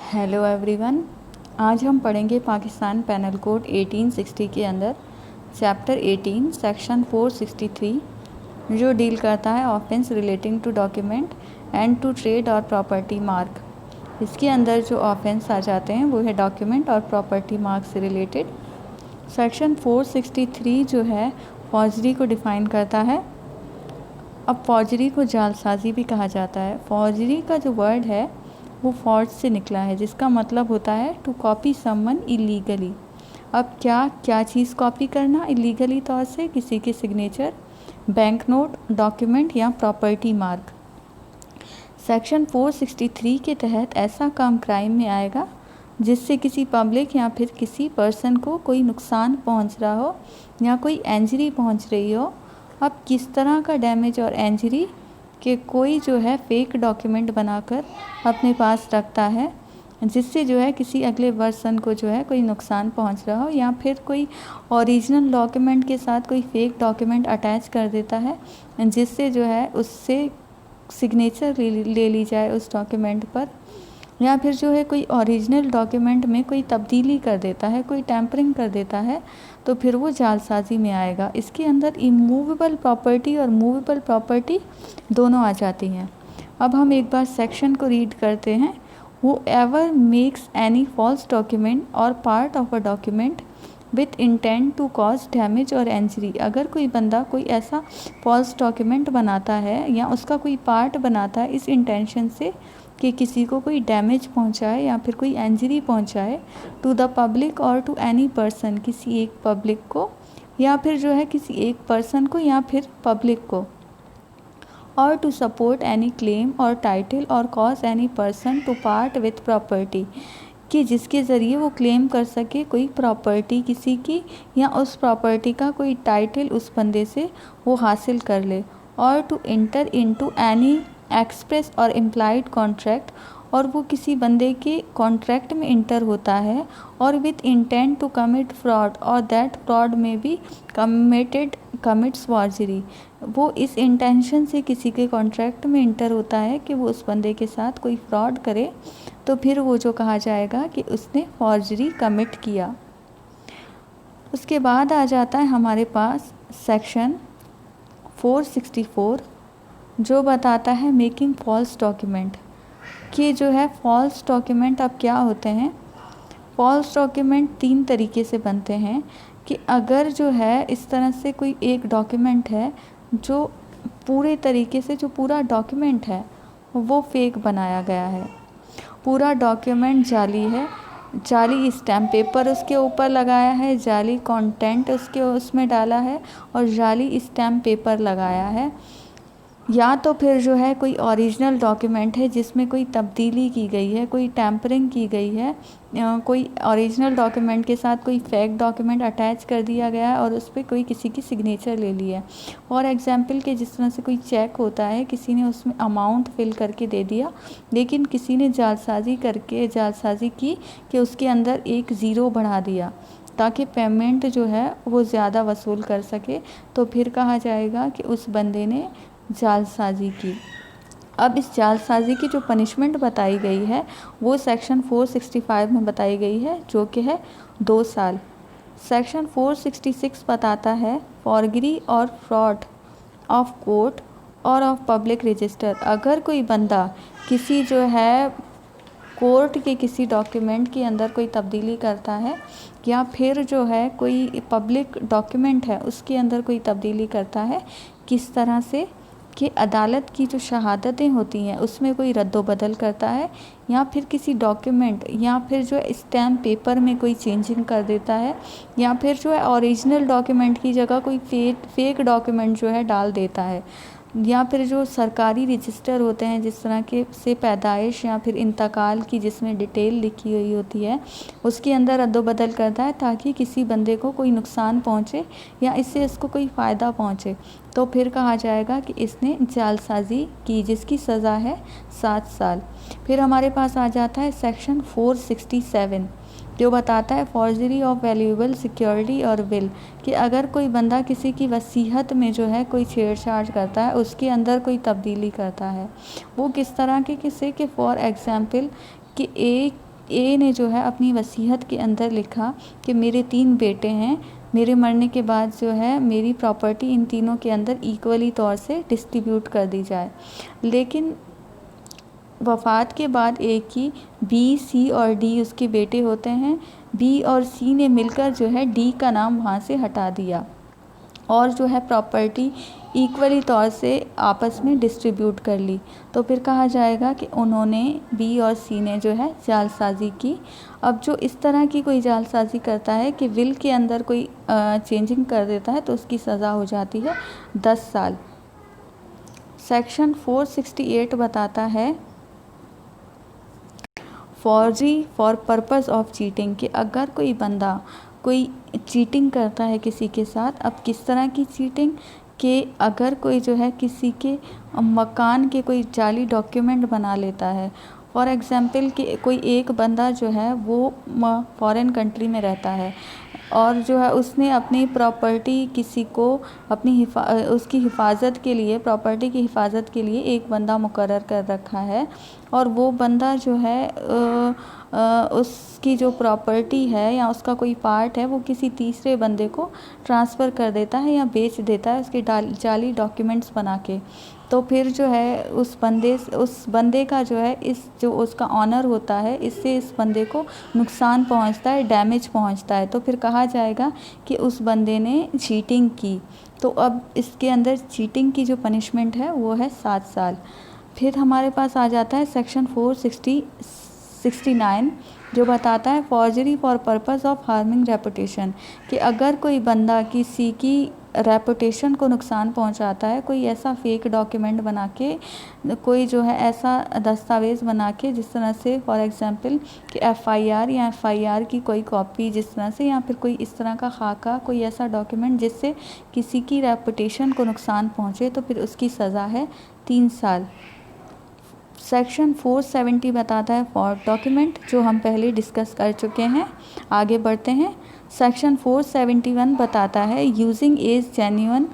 Hello everyone. आज हम पढ़ेंगे पाकिस्तान पेनल कोड 1860 के अंदर चैप्टर 18 सेक्शन 463 जो डील करता है offence relating to document and to trade or property mark. इसके अंदर जो ऑफेंस आ जाते हैं वो है डॉक्यूमेंट और प्रॉपर्टी मार्क से रिलेटेड। सेक्शन 463 जो है फॉर्जरी को डिफ़ाइन करता है। अब फॉर्जरी को जालसाजी भी कहा जाता है। फॉर्जरी का जो वर्ड है वो फॉर्ज से निकला है, जिसका मतलब होता है टू कॉपी समवन इलीगली। अब क्या चीज़ कॉपी करना इलीगली तौर से, किसी के सिग्नेचर, बैंक नोट, डॉक्यूमेंट या प्रॉपर्टी मार्क। सेक्शन 463 के तहत ऐसा काम क्राइम में आएगा जिससे किसी पब्लिक या फिर किसी पर्सन को कोई नुकसान पहुंच रहा हो या कोई इंजरी पहुंच रही हो। अब किस तरह का डैमेज और इंजरी कि कोई जो है फेक डॉक्यूमेंट बनाकर अपने पास रखता है जिससे जो है किसी अगले पर्सन को जो है कोई नुकसान पहुंच रहा हो, या फिर कोई ओरिजिनल डॉक्यूमेंट के साथ कोई फेक डॉक्यूमेंट अटैच कर देता है जिससे जो है उससे सिग्नेचर ले ली जाए उस डॉक्यूमेंट पर, या फिर जो है कोई ओरिजिनल डॉक्यूमेंट में कोई तब्दीली कर देता है, कोई टैम्परिंग कर देता है, तो फिर वो जालसाजी में आएगा। इसके अंदर इमूवेबल प्रॉपर्टी और मूवेबल प्रॉपर्टी दोनों आ जाती हैं। अब हम एक बार सेक्शन को रीड करते हैं। Whoever makes any false document or part of a document with intent to cause damage or injury. अगर कोई बंदा कोई ऐसा फॉल्स डॉक्यूमेंट बनाता है या उसका कोई पार्ट बनाता है इस इंटेंशन से कि किसी को कोई डैमेज पहुंचाए या फिर कोई इंजरी पहुंचाए, टू द पब्लिक और टू एनी पर्सन, किसी एक पब्लिक को या फिर जो है किसी एक पर्सन को या फिर पब्लिक को, or to support any claim or title or cause any person to part with property, कि जिसके ज़रिए वो क्लेम कर सके कोई प्रॉपर्टी किसी की या उस प्रॉपर्टी का कोई टाइटल उस बंदे से वो हासिल कर ले, or to enter into any express or implied contract, और वो किसी बंदे के कॉन्ट्रैक्ट में इंटर होता है, और with intent to commit fraud और दैट फ्रॉड में भी कमिट्स फॉर्जरी। वो इस इंटेंशन से किसी के कॉन्ट्रैक्ट में इंटर होता है कि वो उस बंदे के साथ कोई फ्रॉड करे, तो फिर वो जो कहा जाएगा कि उसने फॉर्जरी कमिट किया। उसके बाद आ जाता है हमारे पास सेक्शन 464 जो बताता है मेकिंग फॉल्स डॉक्यूमेंट, कि जो है फॉल्स डॉक्यूमेंट अब क्या होते हैं। फॉल्स डॉक्यूमेंट 3 तरीके से बनते हैं कि अगर जो है इस तरह से कोई एक डॉक्यूमेंट है जो पूरे तरीके से जो पूरा डॉक्यूमेंट है वो फेक बनाया गया है, पूरा डॉक्यूमेंट जाली है, जाली स्टैम्प पेपर उसके ऊपर लगाया है, जाली कंटेंट उसमें डाला है और जाली स्टैम्प पेपर लगाया है, या तो फिर जो है कोई ओरिजिनल डॉक्यूमेंट है जिसमें कोई तब्दीली की गई है, कोई टैम्परिंग की गई है, कोई ओरिजिनल डॉक्यूमेंट के साथ कोई फेक डॉक्यूमेंट अटैच कर दिया गया है और उस पर कोई किसी की सिग्नेचर ले ली है। और एग्जांपल के जिस तरह से कोई चेक होता है, किसी ने उसमें अमाउंट फिल करके दे दिया लेकिन किसी ने जालसाजी की कि उसके अंदर एक ज़ीरो बढ़ा दिया ताकि पेमेंट जो है वो ज़्यादा वसूल कर सके, तो फिर कहा जाएगा कि उस बंदे ने जालसाजी की। अब इस जालसाजी की जो पनिशमेंट बताई गई है वो सेक्शन 465 में बताई गई है, जो कि है 2 साल। सेक्शन 466 बताता है फॉर्जरी और फ्रॉड ऑफ कोर्ट और ऑफ पब्लिक रजिस्टर। अगर कोई बंदा किसी जो है कोर्ट के किसी डॉक्यूमेंट के अंदर कोई तब्दीली करता है या फिर जो है कोई पब्लिक डॉक्यूमेंट है उसके अंदर कोई तब्दीली करता है, किस तरह से कि अदालत की जो शहादतें होती हैं उसमें कोई रद्दोबदल करता है, या फिर किसी डॉक्यूमेंट या फिर जो स्टैम्प पेपर में कोई चेंजिंग कर देता है, या फिर जो है ओरिजिनल डॉक्यूमेंट की जगह कोई फेक डॉक्यूमेंट जो है डाल देता है, या फिर जो सरकारी रजिस्टर होते हैं जिस तरह के से पैदाइश या फिर इंतकाल की जिसमें डिटेल लिखी हुई होती है उसके अंदर अदोबदल करता है ताकि किसी बंदे को कोई नुकसान पहुंचे या इससे इसको कोई फ़ायदा पहुंचे, तो फिर कहा जाएगा कि इसने जालसाजी की, जिसकी सज़ा है 7 साल। फिर हमारे पास आ जाता है सेक्शन 467 जो बताता है फॉर्जरी ऑफ वैल्यूएबल सिक्योरिटी और विल, कि अगर कोई बंदा किसी की वसीयत में जो है कोई छेड़छाड़ करता है, उसके अंदर कोई तब्दीली करता है, वो किस तरह के किसी के फॉर एग्ज़ाम्पल कि एक ए ने जो है अपनी वसीयत के अंदर लिखा कि मेरे 3 बेटे हैं, मेरे मरने के बाद जो है मेरी प्रॉपर्टी इन तीनों के अंदर इक्वली तौर से डिस्ट्रीब्यूट कर दी जाए। लेकिन वफ़ात के बाद ए की बी, सी और डी उसके बेटे होते हैं। बी और सी ने मिलकर जो है डी का नाम वहाँ से हटा दिया और जो है प्रॉपर्टी इक्वली तौर से आपस में डिस्ट्रीब्यूट कर ली। तो फिर कहा जाएगा कि उन्होंने, बी और सी ने जो है जालसाजी की। अब जो इस तरह की कोई जालसाजी करता है कि विल के अंदर कोई चेंजिंग कर देता है तो उसकी सज़ा हो जाती है 10 साल। सेक्शन 468 बताता है forgery for purpose of cheating, कि अगर कोई बंदा कोई चीटिंग करता है किसी के साथ, अब किस तरह की चीटिंग, कि अगर कोई जो है किसी के मकान के कोई जाली डॉक्यूमेंट बना लेता है। फॉर एग्ज़ाम्पल कि कोई एक बंदा जो है वो फॉरेन कंट्री में रहता है और जो है उसने अपनी प्रॉपर्टी किसी को उसकी हिफाजत के लिए, प्रॉपर्टी की हिफाजत के लिए एक बंदा मुकर्रर कर रखा है और वो बंदा जो है उसकी जो प्रॉपर्टी है या उसका कोई पार्ट है वो किसी तीसरे बंदे को ट्रांसफ़र कर देता है या बेच देता है उसके जाली डॉक्यूमेंट्स बना के। तो फिर जो है उस बंदे का जो है जो उसका ऑनर होता है, इससे इस बंदे को नुकसान पहुंचता है, डैमेज पहुंचता है। तो फिर कहा जाएगा कि उस बंदे ने चीटिंग की। तो अब इसके अंदर चीटिंग की जो पनिशमेंट है वो है 7 साल। फिर हमारे पास आ जाता है सेक्शन 469 जो बताता है forgery for purpose of harming reputation, कि अगर कोई बंदा किसी की रेपुटेशन को नुकसान पहुंचाता है, कोई ऐसा फेक डॉक्यूमेंट बना के, कोई जो है ऐसा दस्तावेज़ बना के जिस तरह से फॉर एग्ज़ाम्पल कि एफआईआर या एफआईआर की कोई कॉपी जिस तरह से, या फिर कोई इस तरह का खाका, कोई ऐसा डॉक्यूमेंट जिससे किसी की रेपुटेशन को नुकसान पहुंचे, तो फिर उसकी सज़ा है 3 साल। सेक्शन 470 बताता है फॉर्ज डॉक्यूमेंट, जो हम पहले डिस्कस कर चुके हैं। आगे बढ़ते हैं। सेक्शन 471 बताता है यूजिंग एज जेन्युइन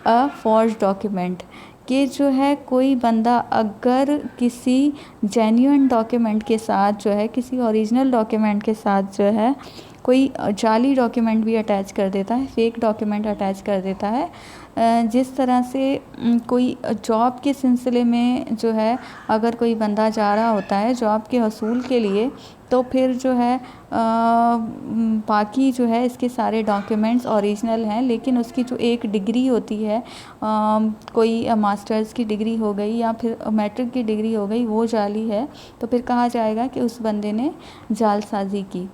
अ फॉर्ज डॉक्यूमेंट, कि जो है कोई बंदा अगर किसी जेन्युइन डॉक्यूमेंट के साथ जो है, किसी ओरिजिनल डॉक्यूमेंट के साथ जो है कोई जाली डॉक्यूमेंट भी अटैच कर देता है, फेक डॉक्यूमेंट अटैच कर देता है, जिस तरह से कोई जॉब के सिलसिले में जो है अगर कोई बंदा जा रहा होता है जॉब के हसूल के लिए, तो फिर जो है बाकी जो है इसके सारे डॉक्यूमेंट्स ओरिजिनल हैं, लेकिन उसकी जो एक डिग्री होती है, कोई मास्टर्स की डिग्री हो गई या फिर मैट्रिक की डिग्री हो गई, वो जाली है। तो फिर कहा जाएगा कि उस बंदे ने जालसाजी की।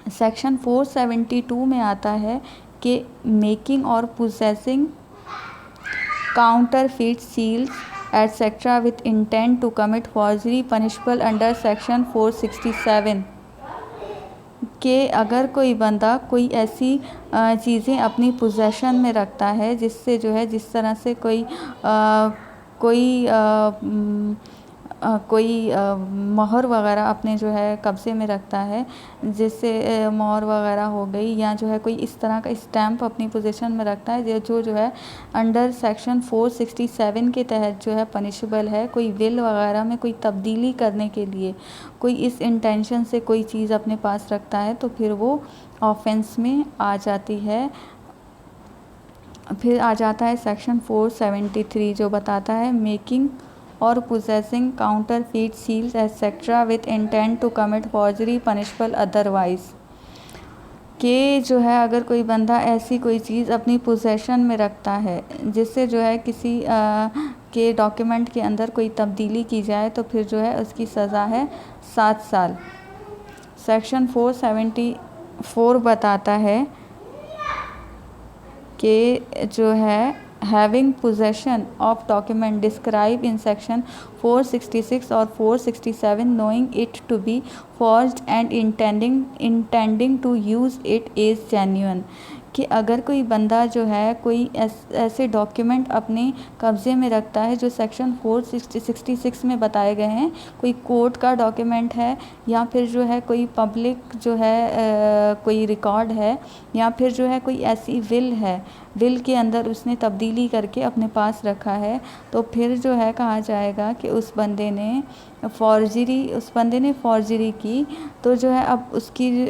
सेक्शन 472 में आता है कि making or possessing counterfeit seals etcetera with intent to commit forgery punishable under section 467, कि अगर कोई बंदा कोई ऐसी चीज़ें अपनी पोजेशन में रखता है जिससे जो है, जिस तरह से कोई मोहर वगैरह अपने जो है कब्ज़े में रखता है, जिससे मोहर वगैरह हो गई, या जो है कोई इस तरह का स्टैम्प अपनी पोजीशन में रखता है जो है अंडर सेक्शन 467 के तहत जो है पनिशेबल है। कोई विल वगैरह में कोई तब्दीली करने के लिए कोई इस इंटेंशन से कोई चीज़ अपने पास रखता है तो फिर वो ऑफेंस में आ जाती है। फिर आ जाता है सेक्शन 473 जो बताता है making or possessing counterfeit seals etcetera with intent to commit forgery punishable otherwise, कि जो है अगर कोई बंदा ऐसी कोई चीज़ अपनी पोसेशन में रखता है जिससे जो है किसी के डॉक्यूमेंट के अंदर कोई तब्दीली की जाए, तो फिर जो है उसकी सज़ा है 7 साल। सेक्शन 474 बताता है कि जो है having possession of document described in section 466 or 467 knowing it to be forged and intending to use it as genuine, कि अगर कोई बंदा जो है कोई ऐसे डॉक्यूमेंट अपने कब्ज़े में रखता है जो सेक्शन 466 में बताए गए हैं, कोई कोर्ट का डॉक्यूमेंट है या फिर जो है कोई पब्लिक जो है कोई रिकॉर्ड है या फिर जो है कोई ऐसी विल है, विल के अंदर उसने तब्दीली करके अपने पास रखा है, तो फिर जो है कहा जाएगा कि उस बंदे ने फॉर्जरी की। तो जो है अब उसकी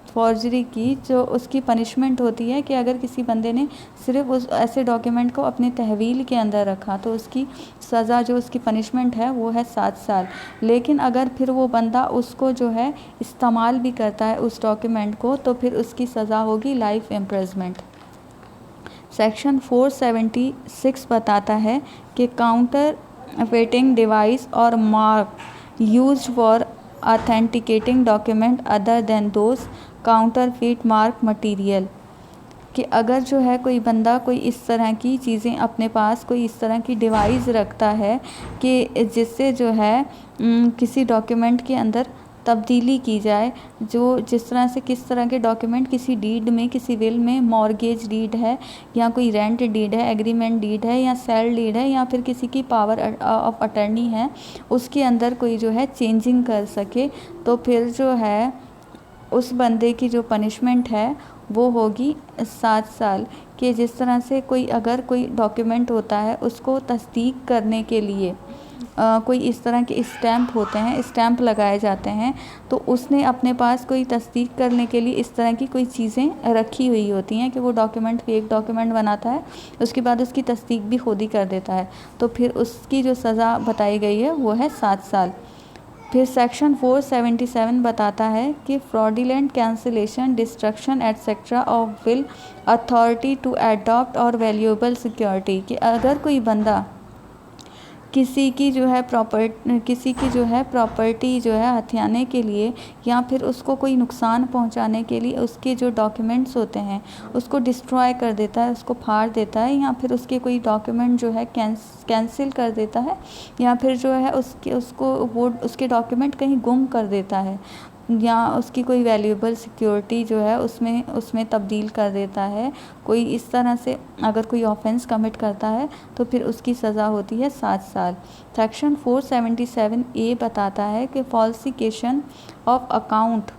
फॉर्जरी की जो उसकी पनिशमेंट होती है कि अगर किसी बंदे ने सिर्फ उस ऐसे डॉक्यूमेंट को अपने तहवील के अंदर रखा तो उसकी सज़ा जो उसकी पनिशमेंट है वो है 7 साल। लेकिन अगर फिर वो बंदा उसको जो है इस्तेमाल भी करता है उस डॉक्यूमेंट को, तो फिर उसकी सज़ा होगी लाइफ इम्प्रिजमेंट। सेक्शन 476 बताता है कि काउंटर वेटिंग डिवाइस और mark used for authenticating document other than those counterfeit mark material, कि अगर जो है कोई बंदा कोई इस तरह की चीज़ें अपने पास कोई इस तरह की डिवाइस रखता है कि जिससे जो है किसी डॉक्यूमेंट के अंदर तब्दीली की जाए, जो जिस तरह से किस तरह के डॉक्यूमेंट किसी डीड में, किसी विल में, मॉर्गेज डीड है या कोई रेंट डीड है, एग्रीमेंट डीड है या सेल डीड है या फिर किसी की पावर ऑफ अटर्नी है, उसके अंदर कोई जो है चेंजिंग कर सके, तो फिर जो है उस बंदे की जो पनिशमेंट है वो होगी 7 साल। कि जिस तरह से कोई अगर कोई डॉक्यूमेंट होता है उसको तस्दीक करने के लिए कोई इस तरह के स्टैम्प होते हैं, स्टैम्प लगाए जाते हैं, तो उसने अपने पास कोई तस्दीक करने के लिए इस तरह की कोई चीज़ें रखी हुई होती हैं कि वो डॉक्यूमेंट फेक डॉक्यूमेंट बनाता है, उसके बाद उसकी तस्दीक भी खुद ही कर देता है, तो फिर उसकी जो सज़ा बताई गई है वो है 7 साल। फिर सेक्शन 477 बताता है कि fraudulent cancellation, destruction etcetera of will authority to adopt or valuable security, कि अगर कोई बंदा किसी की जो है प्रॉपर्टी जो है हथियाने के लिए या फिर उसको कोई नुकसान पहुंचाने के लिए उसके जो डॉक्यूमेंट्स होते हैं उसको डिस्ट्रॉय कर देता है, उसको फाड़ देता है, या फिर उसके कोई डॉक्यूमेंट जो है कैंसिल कर देता है, या फिर जो है उसके डॉक्यूमेंट कहीं गुम कर देता है, या उसकी कोई वैल्यूएबल सिक्योरिटी जो है उसमें तब्दील कर देता है, कोई इस तरह से अगर कोई ऑफेंस कमिट करता है तो फिर उसकी सज़ा होती है 7 साल। सेक्शन 477A बताता है कि falsification of account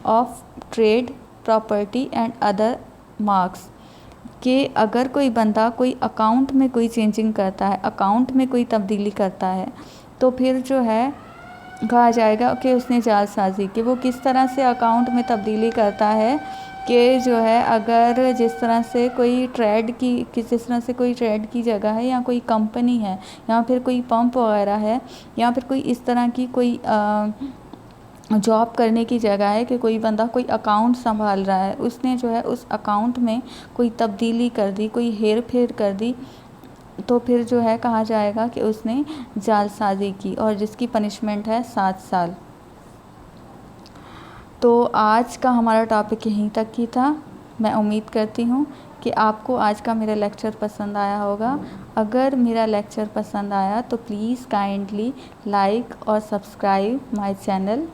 of trade property and other marks, कि अगर कोई बंदा कोई अकाउंट में कोई चेंजिंग करता है, अकाउंट में कोई तब्दीली करता है, तो फिर जो है कहा जाएगा कि उसने जालसाजी की। वो किस तरह से अकाउंट में तब्दीली करता है कि जो है अगर जिस तरह से कोई ट्रेड की जगह है या कोई कंपनी है या फिर कोई पंप वगैरह है या फिर कोई इस तरह की कोई जॉब करने की जगह है कि कोई बंदा कोई अकाउंट संभाल रहा है, उसने जो है उस अकाउंट में कोई तब्दीली कर दी, कोई हेर फेर कर दी, तो फिर जो है कहा जाएगा कि उसने जालसाजी की और जिसकी पनिशमेंट है 7 साल। तो आज का हमारा टॉपिक यहीं तक ही था। मैं उम्मीद करती हूँ कि आपको आज का मेरा लेक्चर पसंद आया होगा। अगर मेरा लेक्चर पसंद आया तो प्लीज़ काइंडली लाइक और सब्सक्राइब माय चैनल।